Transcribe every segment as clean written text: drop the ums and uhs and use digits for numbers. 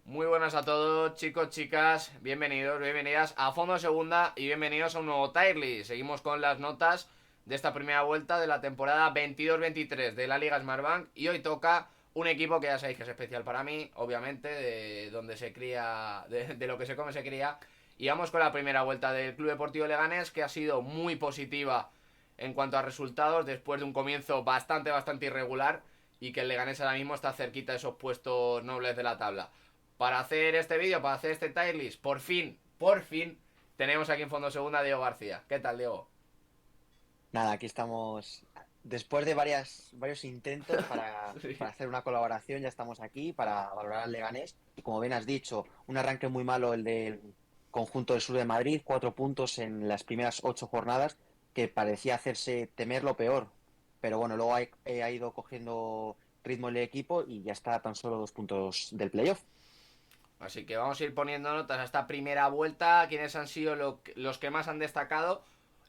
Muy buenas a todos, chicos, chicas, bienvenidos, bienvenidas a Fondo Segunda y bienvenidos a un nuevo Tier List. Seguimos con las notas de esta primera vuelta de la temporada 22-23 de la Liga Smartbank y hoy toca un equipo que ya sabéis que es especial para mí, obviamente, de donde se cría, de lo que se come se cría. Y vamos con la primera vuelta del Club Deportivo Leganés, que ha sido muy positiva en cuanto a resultados después de un comienzo bastante irregular y que el Leganés ahora mismo está cerquita de esos puestos nobles de la tabla. Para hacer este vídeo, para hacer este tier list, por fin, tenemos aquí en Fondo Segunda a Diego García. ¿Qué tal, Diego? Nada, aquí estamos. Después de varios intentos para Sí. hacer una colaboración, ya estamos aquí para valorar al Leganés. Y como bien has dicho, un arranque muy malo el del conjunto del sur de Madrid, 4 puntos en las primeras 8 jornadas, que parecía hacerse temer lo peor. Pero bueno, luego ha ido cogiendo ritmo el equipo y ya está a tan solo 2 puntos del playoff. Así que vamos a ir poniendo notas a esta primera vuelta, quiénes han sido los que más han destacado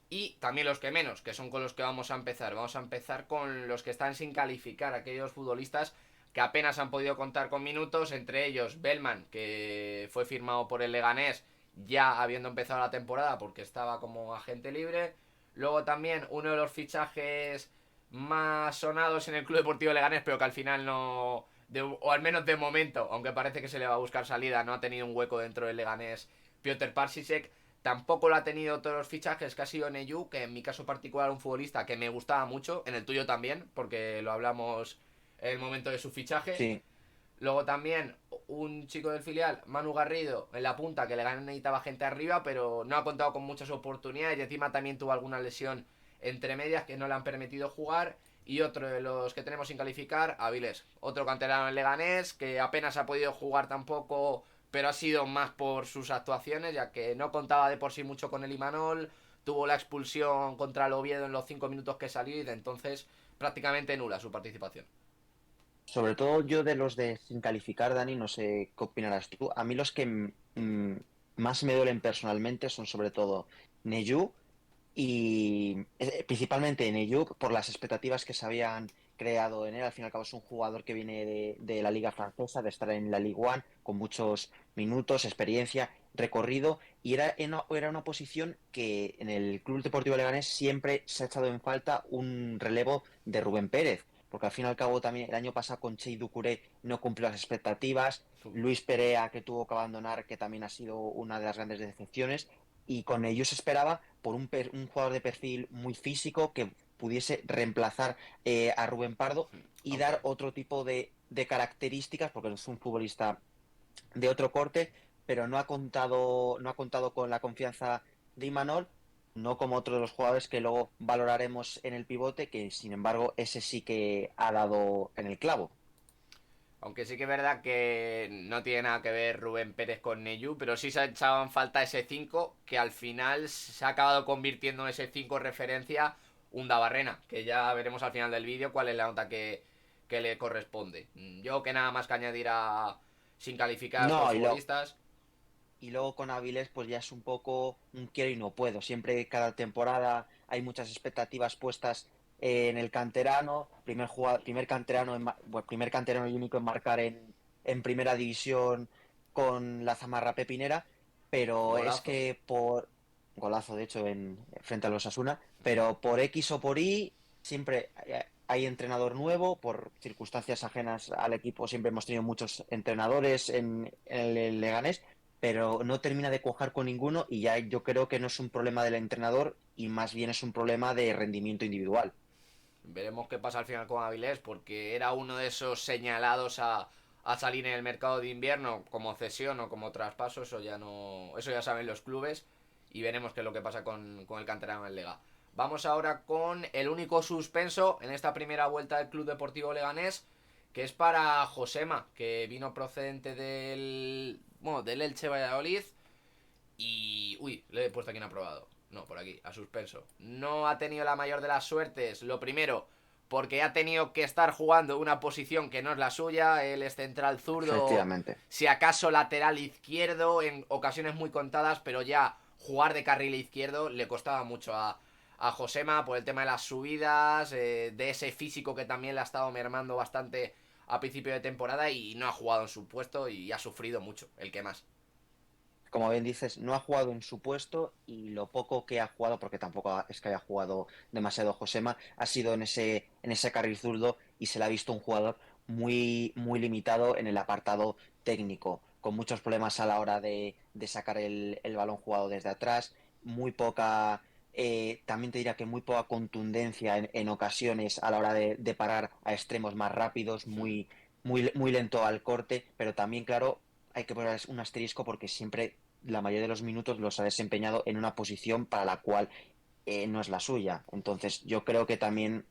y también los que menos, que son con los que vamos a empezar. Vamos a empezar con los que están sin calificar, aquellos futbolistas que apenas han podido contar con minutos, entre ellos Bellman, que fue firmado por el Leganés ya habiendo empezado la temporada porque estaba como agente libre. Luego también uno de los fichajes más sonados en el Club Deportivo Leganés, pero que al final no, o al menos de momento, aunque parece que se le va a buscar salida, no ha tenido un hueco dentro del Leganés Piotr Parsisek. Tampoco lo ha tenido todos los fichajes que ha sido Neyu, que en mi caso particular un futbolista que me gustaba mucho, en el tuyo también, porque lo hablamos en el momento de su fichaje. Sí, Luego también un chico del filial, Manu Garrido, en la punta, que le necesitaba gente arriba, pero no ha contado con muchas oportunidades y encima también tuvo alguna lesión entre medias que no le han permitido jugar. Y otro de los que tenemos sin calificar, Avilés. Otro canterano en Leganés, que apenas ha podido jugar tampoco, pero ha sido más por sus actuaciones, ya que no contaba de por sí mucho con el Imanol. Tuvo la expulsión contra el Oviedo en los 5 minutos que salió y de entonces prácticamente nula su participación. sobre todo yo de los de sin calificar, Dani, no sé qué opinarás tú. A mí los que más me duelen personalmente son sobre todo Neyu y principalmente Neyu por las expectativas que se habían creado en él. Al fin y al cabo es un jugador que viene de la liga francesa, de estar en la Ligue 1 con muchos minutos, experiencia, recorrido y era una posición que en el Club Deportivo Leganés siempre se ha echado en falta un relevo de Rubén Pérez. Porque al fin y al cabo también el año pasado con Chey Ducouré no cumplió las expectativas. Luis Perea, que tuvo que abandonar, que también ha sido una de las grandes decepciones. Y con ellos se esperaba por un jugador de perfil muy físico que pudiese reemplazar a Rubén Pardo y dar Aunque otro tipo de características, porque es un futbolista de otro corte, pero no ha contado con la confianza de Imanol, no como otro de los jugadores que luego valoraremos en el pivote, que sin embargo ese sí que ha dado en el clavo. Aunque sí que es verdad que no tiene nada que ver Rubén Pérez con Neyu, pero sí se ha echado en falta ese 5 que al final se ha acabado convirtiendo en ese 5 referencia Unda Barrena, que ya veremos al final del vídeo cuál es la nota que le corresponde. Yo que nada más que añadir a sin calificar a estos No, futbolistas. y luego con Avilés pues ya es un poco un quiero y no puedo. Siempre cada temporada hay muchas expectativas puestas en el canterano, primer canterano, bueno, primer canterano y único en marcar en primera división con la zamarra pepinera, pero es Golazo. que por golazo de hecho frente a los Asuna, pero por X o por Y siempre hay entrenador nuevo, por circunstancias ajenas al equipo siempre hemos tenido muchos entrenadores en el Leganés, pero no termina de cuajar con ninguno y ya yo creo que no es un problema del entrenador y más bien es un problema de rendimiento individual. Veremos qué pasa al final con Avilés, porque era uno de esos señalados a salir en el mercado de invierno como cesión o como traspaso. Eso ya no. Eso ya saben los clubes. Y veremos qué es lo que pasa con el canterano en Lega. Vamos ahora con el único suspenso en esta primera vuelta del Club Deportivo Leganés, que es para Josema, que vino procedente del Elche Valladolid y... Uy, le he puesto aquí en aprobado. No, por aquí, a suspenso. No ha tenido la mayor de las suertes. Lo primero, porque ha tenido que estar jugando una posición que no es la suya. Él es central zurdo, Efectivamente. si acaso lateral izquierdo, en ocasiones muy contadas, pero ya jugar de carril izquierdo le costaba mucho a Josema por el tema de las subidas, de ese físico que también le ha estado mermando bastante a principio de temporada y no ha jugado en su puesto y ha sufrido mucho, el que más. Como bien dices, no ha jugado en su puesto y lo poco que ha jugado, porque es que haya jugado demasiado Josema, ha sido en ese carril zurdo y se le ha visto un jugador muy limitado en el apartado técnico, con muchos problemas a la hora de sacar el balón jugado desde atrás, muy poca, también te diría que muy poca contundencia en ocasiones a la hora de parar a extremos más rápidos, muy lento al corte, pero también, claro, hay que poner un asterisco porque siempre la mayoría de los minutos los ha desempeñado en una posición para la cual no es la suya. Entonces, yo creo que también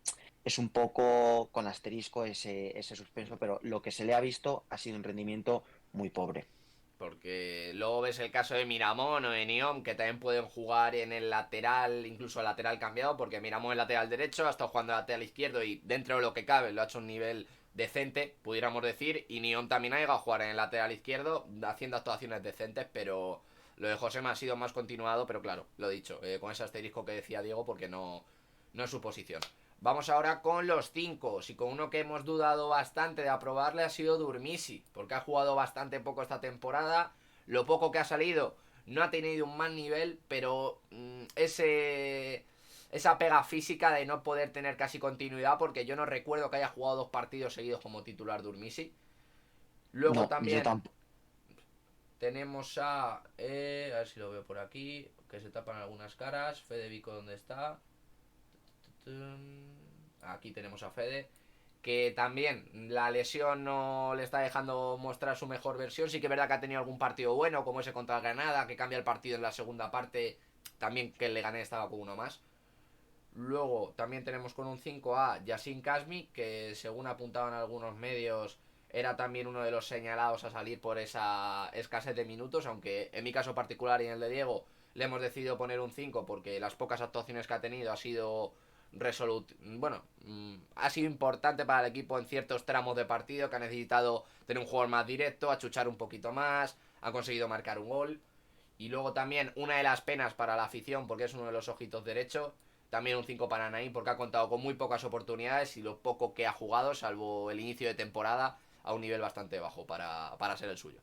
es un poco con asterisco ese suspenso, pero lo que se le ha visto ha sido un rendimiento muy pobre. Porque luego ves el caso de Miramón o de Niom, que también pueden jugar en el lateral, incluso el lateral cambiado, porque Miramón es lateral derecho, ha estado jugando al lateral izquierdo y dentro de lo que cabe lo ha hecho a un nivel decente, pudiéramos decir, y Niom también ha llegado a jugar en el lateral izquierdo, haciendo actuaciones decentes, pero lo de Josema ha sido más continuado, pero claro, lo dicho, con ese asterisco que decía Diego, porque no es su posición. Vamos ahora con los 5. Y con uno que hemos dudado bastante de aprobarle ha sido Durmisi, porque ha jugado bastante poco esta temporada. Lo poco que ha salido no ha tenido un mal nivel, pero esa pega física de no poder tener casi continuidad, porque yo no recuerdo que haya jugado 2 partidos seguidos como titular Durmisi. Luego No, yo también tampoco. tenemos a ver si lo veo por aquí, que se tapan algunas caras. Fede Vico, ¿dónde está? Aquí tenemos a Fede. Que también la lesión no le está dejando mostrar su mejor versión. Sí que es verdad que ha tenido algún partido bueno, como ese contra el Granada, que cambia el partido en la segunda parte. También que el Leganés estaba con uno más. Luego también tenemos con un 5 a Yassin Kasmi, que según apuntaban algunos medios era también uno de los señalados a salir por esa escasez de minutos, aunque en mi caso particular y en el de Diego le hemos decidido poner un 5 porque las pocas actuaciones que ha tenido ha sido ha sido importante para el equipo en ciertos tramos de partido, que ha necesitado tener un jugador más directo, achuchar un poquito más, ha conseguido marcar un gol. Y luego también una de las penas para la afición, porque es uno de los ojitos derechos. También un 5 para Naim, porque ha contado con muy pocas oportunidades y lo poco que ha jugado, salvo el inicio de temporada, a un nivel bastante bajo para ser el suyo.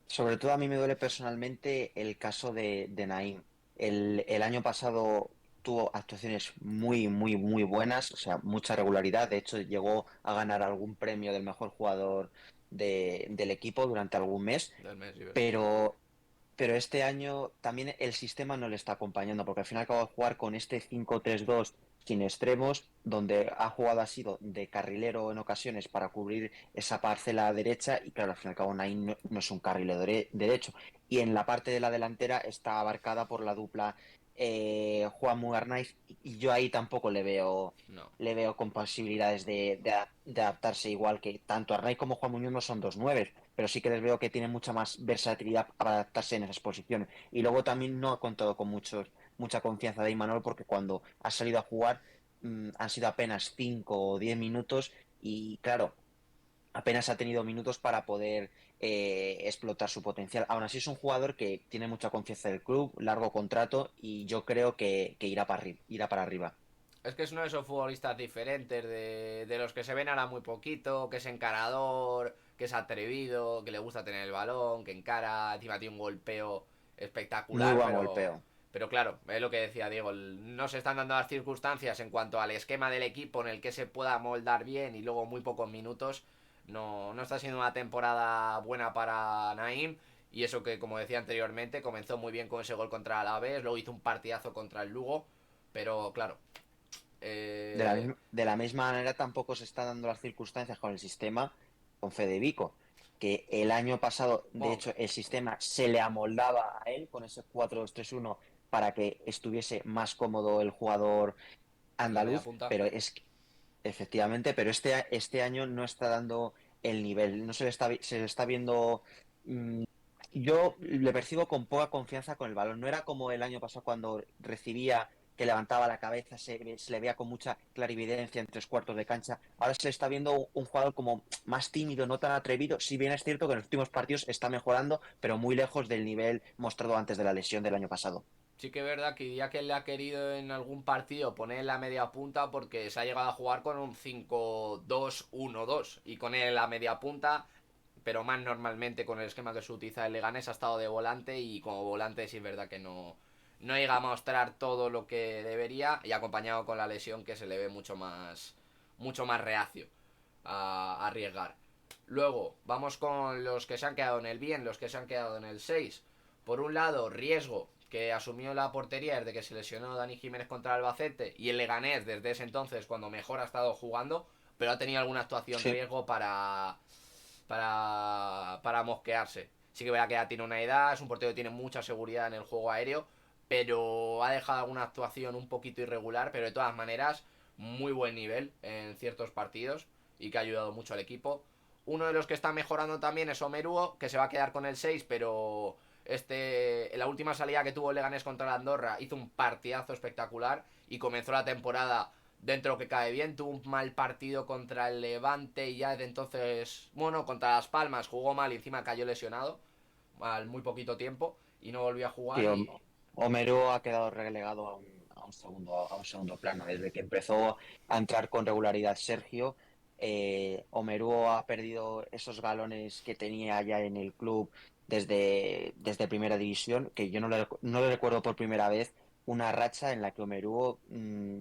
Sobre todo a mí me duele personalmente el caso de Naim. El año pasado tuvo actuaciones muy buenas, o sea, mucha regularidad. De hecho, llegó a ganar algún premio del mejor jugador del equipo durante algún mes, Del mes, sí. pero este año también el sistema no le está acompañando, porque al final acaba de jugar con este 5-3-2 sin extremos, donde ha jugado ha sido de carrilero en ocasiones para cubrir esa parcela derecha, y claro, al fin y al cabo Nain no es un carrilero derecho. Y en la parte de la delantera está abarcada por la dupla Juan Arnaiz, y yo ahí tampoco No. le veo con posibilidades de adaptarse, igual que tanto Arnaiz como Juan Muñoz no son 2-9, pero sí que les veo que tienen mucha más versatilidad para adaptarse en esas posiciones. Y luego también no ha contado con mucha confianza de Imanol, porque cuando ha salido a jugar han sido apenas 5 o 10 minutos y claro, apenas ha tenido minutos para poder explotar su potencial. Aún así es un jugador que tiene mucha confianza del club, largo contrato, y yo creo que irá para arriba. Es que es uno de esos futbolistas diferentes, de los que se ven ahora muy poquito, que es encarador, que es atrevido, que le gusta tener el balón, que encara, encima tiene un golpeo Muy espectacular, buen golpeo. pero claro, es lo que decía Diego, no se están dando las circunstancias en cuanto al esquema del equipo en el que se pueda moldar bien y luego muy pocos minutos. No está siendo una temporada buena para Naim. Y eso que, como decía anteriormente, comenzó muy bien con ese gol contra el Alavés, luego hizo un partidazo contra el Lugo, pero claro, eh, De la misma manera tampoco se están dando las circunstancias con el sistema con Fede Vico, que el año pasado, de bueno, hecho, el sistema se le amoldaba a él con ese 4-2-3-1 para que estuviese más cómodo el jugador en la media andaluz, punta. pero efectivamente, pero este año no está dando el nivel, no se le está viendo. mm, yo le percibo con poca confianza con el balón. No era como el año pasado cuando recibía, que levantaba la cabeza, se le veía con mucha clarividencia en 3 cuartos de cancha. Ahora se le está viendo un jugador como más tímido, no tan atrevido. Si bien es cierto que en los últimos partidos está mejorando, pero muy lejos del nivel mostrado antes de la lesión del año pasado. Sí que es verdad que diría que le ha querido en algún partido poner en la media punta porque se ha llegado a jugar con un 5-2-1-2 y con él la media punta, pero más normalmente con el esquema que se utiliza el Leganés ha estado de volante y como volante sí es verdad que no llega a mostrar todo lo que debería y acompañado con la lesión que se le ve mucho más reacio a arriesgar. Luego, vamos con los que se han quedado en el bien, los que se han quedado en el 6. Por un lado, Riesgo, que asumió la portería desde que se lesionó Dani Jiménez contra el Albacete, y el Leganés desde ese entonces, cuando mejor ha estado jugando, pero ha tenido alguna actuación Sí, Riesgo para mosquearse. Sí que verá que ya tiene una edad, es un portero que tiene mucha seguridad en el juego aéreo, pero ha dejado alguna actuación un poquito irregular, pero de todas maneras, muy buen nivel en ciertos partidos y que ha ayudado mucho al equipo. Uno de los que está mejorando también es Omeruo, que se va a quedar con el 6, pero en la última salida que tuvo el Leganés contra la Andorra hizo un partidazo espectacular y comenzó la temporada dentro que cae bien. Tuvo un mal partido contra el Levante y ya desde entonces, bueno, contra Las Palmas jugó mal y encima cayó lesionado al muy poquito tiempo y no volvió a jugar tío, y Homero ha quedado relegado a un segundo plano. Desde que empezó a entrar con regularidad Sergio, Homero ha perdido esos galones que tenía ya en el club desde Primera División, que yo no le recuerdo por primera vez una racha en la que Homero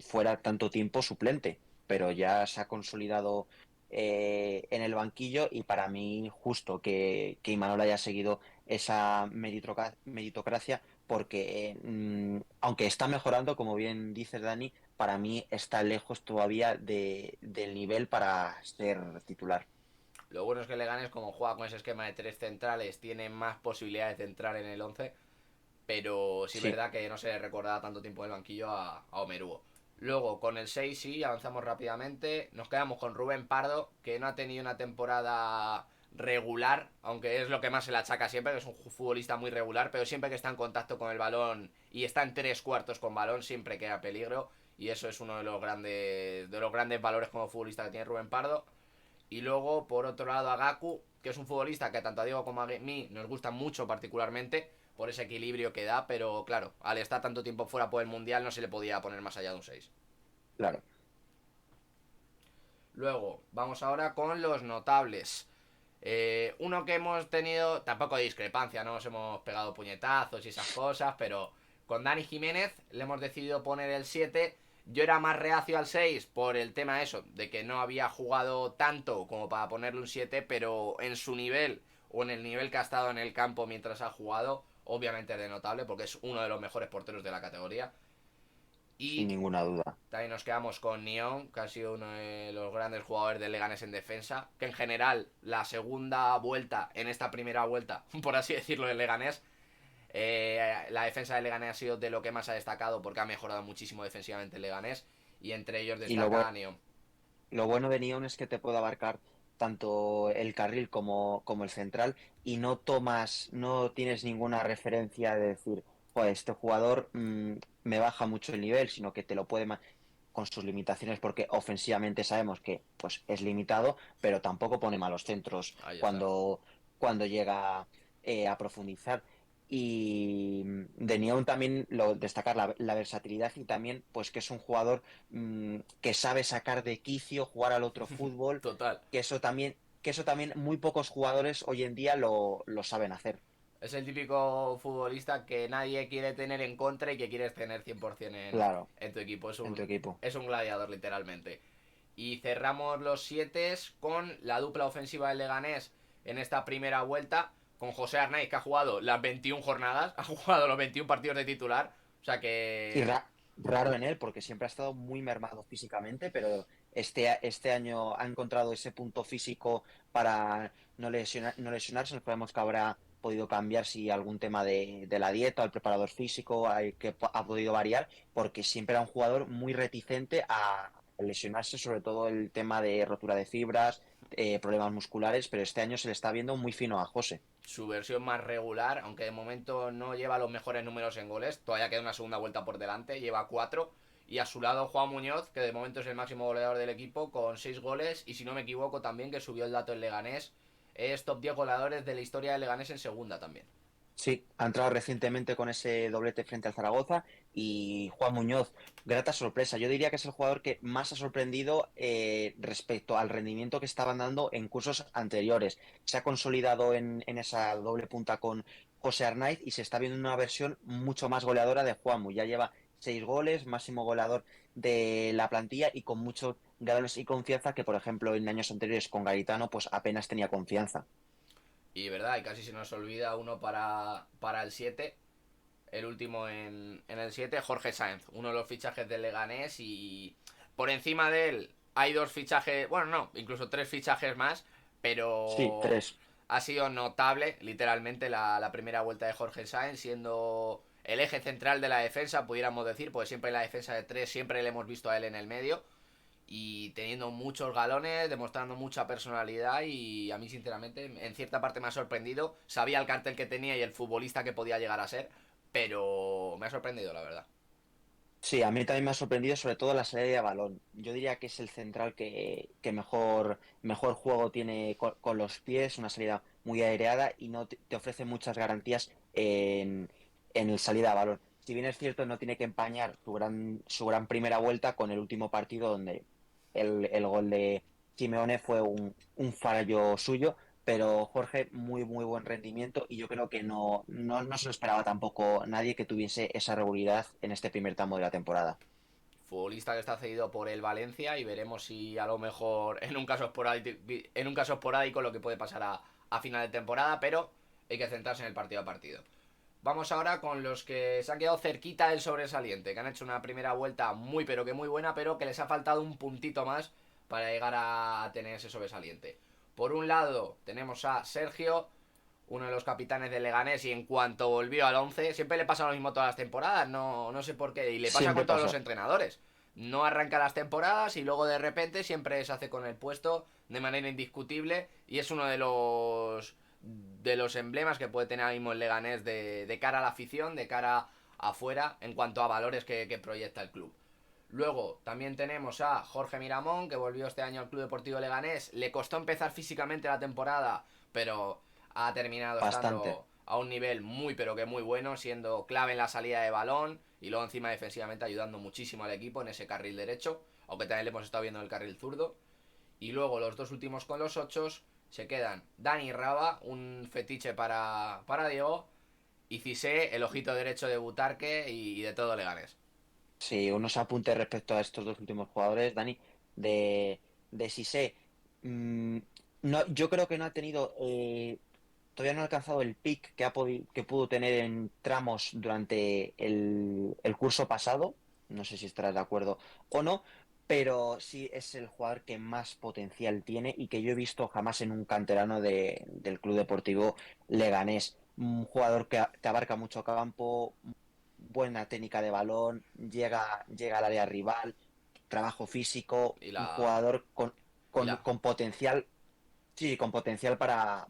fuera tanto tiempo suplente, pero ya se ha consolidado en el banquillo y para mí justo que Imanol haya seguido esa meritocracia porque aunque está mejorando, como bien dices Dani, para mí está lejos todavía del nivel para ser titular. lo bueno es que Leganés, como juega con ese esquema de tres centrales, tiene más posibilidades de entrar en el 11, pero sí es Sí, verdad que no se le recordaba tanto tiempo en el banquillo a Omeruo. Luego, con el 6 sí, avanzamos rápidamente. Nos quedamos con Rubén Pardo, que no ha tenido una temporada regular, aunque es lo que más se le achaca siempre, que es un futbolista muy regular, pero siempre que está en contacto con el balón y está en tres cuartos con balón, siempre queda peligro. Y eso es uno de los grandes valores como futbolista que tiene Rubén Pardo. Y luego, por otro lado, a Gaku, que es un futbolista que tanto a Diego como a mí nos gusta mucho particularmente por ese equilibrio que da, pero claro, al estar tanto tiempo fuera por el Mundial no se le podía poner más allá de un 6. claro. Luego, vamos ahora con los notables. Uno que hemos tenido, tampoco de discrepancia, no nos hemos pegado puñetazos y esas cosas, pero con Dani Jiménez le hemos decidido poner el 7. Yo era más reacio al 6 por el tema eso, de que no había jugado tanto como para ponerle un 7, pero en su nivel o en el nivel que ha estado en el campo mientras ha jugado, obviamente es de notable porque es uno de los mejores porteros de la categoría. Sin Y ninguna duda. también nos quedamos con Neon, que ha sido uno de los grandes jugadores de Leganés en defensa. Que en general, la segunda vuelta, en esta primera vuelta, por así decirlo, de Leganés, la defensa de Leganés ha sido de lo que más ha destacado porque ha mejorado muchísimo defensivamente el Leganés. Y entre ellos Y destaca a Neon. lo bueno de Neon es que te puede abarcar tanto el carril como el central y no tienes ninguna referencia de decir, joder, este jugador me baja mucho el nivel, sino que te lo puede con sus limitaciones porque ofensivamente sabemos que pues es limitado, pero tampoco pone malos centros Ahí está. cuando llega a profundizar. Y de Neon también destacar la versatilidad y también pues que es un jugador que sabe sacar de quicio, jugar al otro fútbol, Total. que eso también muy pocos jugadores hoy en día lo saben hacer. Es el típico futbolista que nadie quiere tener en contra y que quieres tener 100% Claro, en tu equipo. en tu equipo. Es un gladiador, literalmente. Y cerramos los 7 con la dupla ofensiva del Leganés en esta primera vuelta. Con José Arnaiz, que ha jugado las 21 jornadas, ha jugado los 21 partidos de titular. O sea Y que. raro en él, porque siempre ha estado muy mermado físicamente, pero este año ha encontrado ese punto físico para no lesionarse. No sabemos que habrá podido cambiar si algún tema de la dieta, el preparador físico, ha podido variar, porque siempre era un jugador muy reticente a lesionarse, sobre todo el tema de rotura de fibras, problemas musculares, pero este año se le está viendo muy fino a José. Su versión más regular, aunque de momento no lleva los mejores números en goles, todavía queda una segunda vuelta por delante, lleva 4. Y a su lado Juan Muñoz, que de momento es el máximo goleador del equipo, con 6 goles. Y si no me equivoco también, que subió el dato en Leganés, es top 10 goleadores de la historia de Leganés en segunda también. Sí, ha entrado recientemente con ese doblete frente al Zaragoza y Juan Muñoz, grata sorpresa. Yo diría que es el jugador que más ha sorprendido respecto al rendimiento que estaban dando en cursos anteriores. Se ha consolidado en esa doble punta con José Arnaiz y se está viendo una versión mucho más goleadora de Juanmu. Ya lleva 6 goles, máximo goleador de la plantilla y con muchos galones y confianza que, por ejemplo, en años anteriores con Garitano, pues apenas tenía confianza. Y verdad, y casi se nos olvida uno para el 7, el último en el 7, Jorge Sáenz, uno de los fichajes del Leganés. Y por encima de él hay dos fichajes, bueno, no, incluso tres fichajes más, Sí, pero tres. ha sido notable literalmente la primera vuelta de Jorge Sáenz, siendo el eje central de la defensa, pudiéramos decir, pues siempre en la defensa de tres, siempre le hemos visto a él en el medio y teniendo muchos galones, demostrando mucha personalidad. Y a mí sinceramente en cierta parte me ha sorprendido. Sabía el cartel que tenía y el futbolista que podía llegar a ser, pero me ha sorprendido la verdad. Sí, a mí también me ha sorprendido sobre todo la salida de balón. Yo diría que es el central que mejor juego tiene con los pies, una salida muy aireada y no te ofrece muchas garantías en el salida de balón. Si bien es cierto, no tiene que empañar su gran primera vuelta con el último partido donde el gol de Simeone fue un fallo suyo, pero Jorge, muy, muy buen rendimiento y yo creo que no se lo esperaba tampoco nadie que tuviese esa regularidad en este primer tramo de la temporada. Futbolista que está cedido por el Valencia y veremos si a lo mejor en un caso esporádico lo que puede pasar a final de temporada, pero hay que centrarse en el partido a partido. Vamos ahora con los que se han quedado cerquita del sobresaliente, que han hecho una primera vuelta muy pero que muy buena, pero que les ha faltado un puntito más para llegar a tener ese sobresaliente. Por un lado tenemos a Sergio, uno de los capitanes del Leganés, y en cuanto volvió al 11 siempre le pasa lo mismo todas las temporadas, no sé por qué, y le pasa Siempre con todos los pasa. entrenadores. No arranca las temporadas y luego de repente siempre se hace con el puesto de manera indiscutible y es uno de los emblemas que puede tener ahora mismo el Leganés de cara a la afición, de cara afuera, en cuanto a valores que proyecta el club. Luego también tenemos a Jorge Miramón, que volvió este año al Club Deportivo Leganés. Le costó empezar físicamente la temporada, pero ha terminado Bastante. estando a un nivel muy pero que muy bueno, siendo clave en la salida de balón y luego encima defensivamente ayudando muchísimo al equipo en ese carril derecho, aunque también le hemos estado viendo en el carril zurdo. Y luego los dos últimos con los ochos se quedan Dani Raba, un fetiche para Diego, y Cissé, el ojito derecho de Butarque y de todo Leganés. Sí, unos apuntes respecto a estos dos últimos jugadores, Dani, de Cissé. Mm, no, yo creo que no ha tenido, todavía no ha alcanzado el pick que pudo tener en tramos durante el curso pasado. No sé si estarás de acuerdo o no, pero sí es el jugador que más potencial tiene y que yo he visto jamás en un canterano del Club Deportivo Leganés. Un jugador que abarca mucho campo, buena técnica de balón, llega al área rival, trabajo físico, Y un la. jugador con, Y con, la. con potencial, sí, con potencial para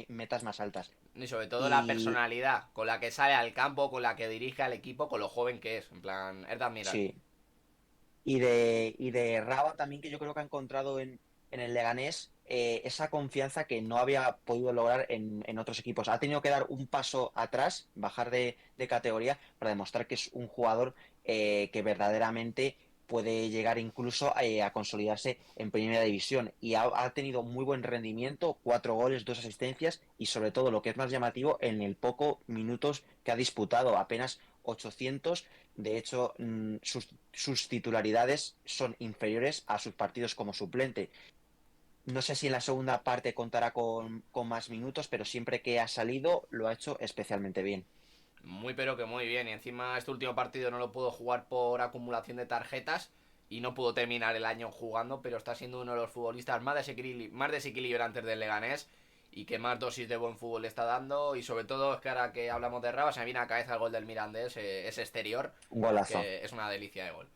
metas más altas. Y sobre todo la Y personalidad con la que sale al campo, con la que dirige al equipo, con lo joven que es. En plan, es de admirar. sí, y de Raba también, que yo creo que ha encontrado en el Leganés esa confianza que no había podido lograr en otros equipos. Ha tenido que dar un paso atrás, bajar de categoría, para demostrar que es un jugador que verdaderamente puede llegar incluso a consolidarse en primera división. Y ha tenido muy buen rendimiento, 4 goles, 2 asistencias y sobre todo lo que es más llamativo, en el poco minutos que ha disputado, apenas 800. De hecho, sus titularidades son inferiores a sus partidos como suplente. No sé si en la segunda parte contará con más minutos, pero siempre que ha salido lo ha hecho especialmente bien. Muy pero que muy bien. Y encima este último partido no lo pudo jugar por acumulación de tarjetas y no pudo terminar el año jugando, pero está siendo uno de los futbolistas más desequilibrantes del Leganés y que más dosis de buen fútbol le está dando. Y sobre todo es que ahora que hablamos de Raba se me viene a la cabeza el gol del Mirandés, ese exterior, Un golazo. que es una delicia de gol.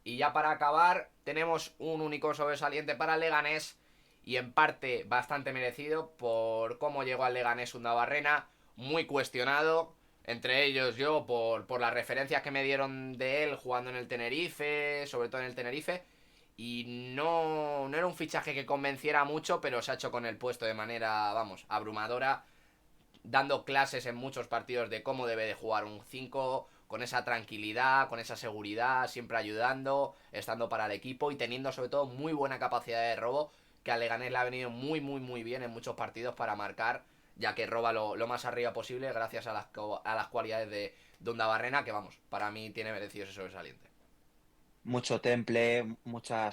Y ya para acabar, tenemos un único sobresaliente para el Leganés y en parte bastante merecido por cómo llegó al Leganés Undabarrena, muy cuestionado, entre ellos yo por las referencias que me dieron de él jugando en el Tenerife, sobre todo en el Tenerife, y no era un fichaje que convenciera mucho, pero se ha hecho con el puesto de manera, vamos, abrumadora. dando clases en muchos partidos de cómo debe de jugar un 5 con esa tranquilidad, con esa seguridad, siempre ayudando, estando para el equipo y teniendo sobre todo muy buena capacidad de robo, que a Leganés le ha venido muy bien en muchos partidos para marcar, ya que roba lo más arriba posible gracias a las cualidades de Undabarrena, que vamos, para mí tiene merecido ese sobresaliente. Mucho temple, mucha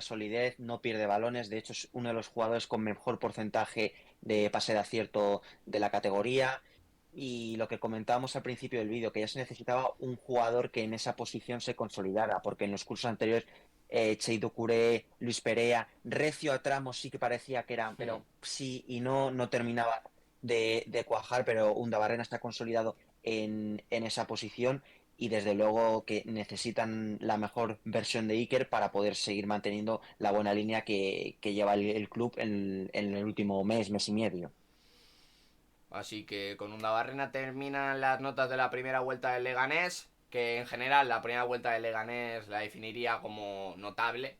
solidez, no pierde balones. De hecho, es uno de los jugadores con mejor porcentaje de pase de acierto de la categoría. Y lo que comentábamos al principio del vídeo, que ya se necesitaba un jugador que en esa posición se consolidara, porque en los cursos anteriores, Cheito Curé, Luis Perea, recio a tramos sí que parecía que eran, Hmm. pero sí y no, no terminaba de cuajar, pero Undabarrena está consolidado en esa posición y desde luego que necesitan la mejor versión de Iker para poder seguir manteniendo la buena línea que lleva el club en el último mes y medio. Así que con Undabarrena terminan las notas de la primera vuelta del Leganés, que en general la primera vuelta del Leganés la definiría como notable.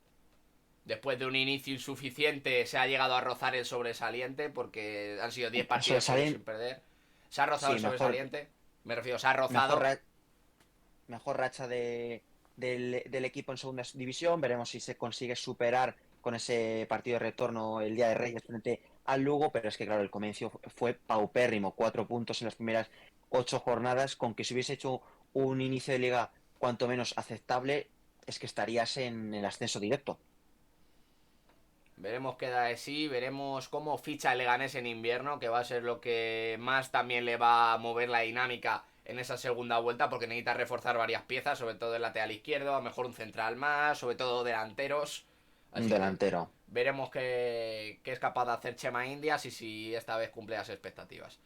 Después de un inicio insuficiente se ha llegado a rozar el sobresaliente porque han sido 10 partidos seguidos sin Sobresalen, perder. Se ha rozado el sí, sobresaliente. Me refiero, se ha mejor, rozado. ra- mejor racha del equipo en segunda división. Veremos si se consigue superar con ese partido de retorno el Día de Reyes frente al Lugo, pero es que claro, el comienzo fue paupérrimo, 4 puntos en las primeras 8 jornadas, con que si hubiese hecho un inicio de liga cuanto menos aceptable, es que estarías en el ascenso directo. Veremos qué da de sí, veremos cómo ficha el Leganés en invierno, que va a ser lo que más también le va a mover la dinámica en esa segunda vuelta, porque necesita reforzar varias piezas, sobre todo el lateral izquierdo, a lo mejor un central más, sobre todo delanteros. Un Así que delantero. veremos qué es capaz de hacer Chema Indias y si esta vez cumple las expectativas.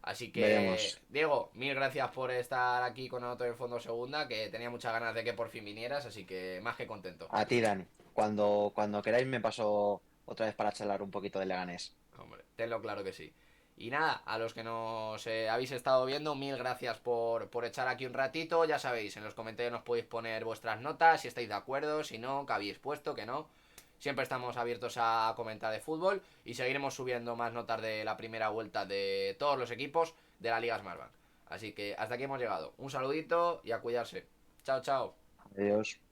Así que, Veremos. Diego, mil gracias por estar aquí con nosotros en Fondo Segunda, que tenía muchas ganas de que por fin vinieras, así que más que contento. A ti, Dani. Cuando queráis me paso otra vez para charlar un poquito de Leganés. Hombre, tenlo claro que sí. Y nada, a los que nos habéis estado viendo, mil gracias por echar aquí un ratito. Ya sabéis, en los comentarios nos podéis poner vuestras notas, si estáis de acuerdo, si no, que habéis puesto, que no. Siempre estamos abiertos a comentar de fútbol y seguiremos subiendo más notas de la primera vuelta de todos los equipos de la Liga Smartbank. Así que hasta aquí hemos llegado. Un saludito y a cuidarse. Chao, chao. Adiós.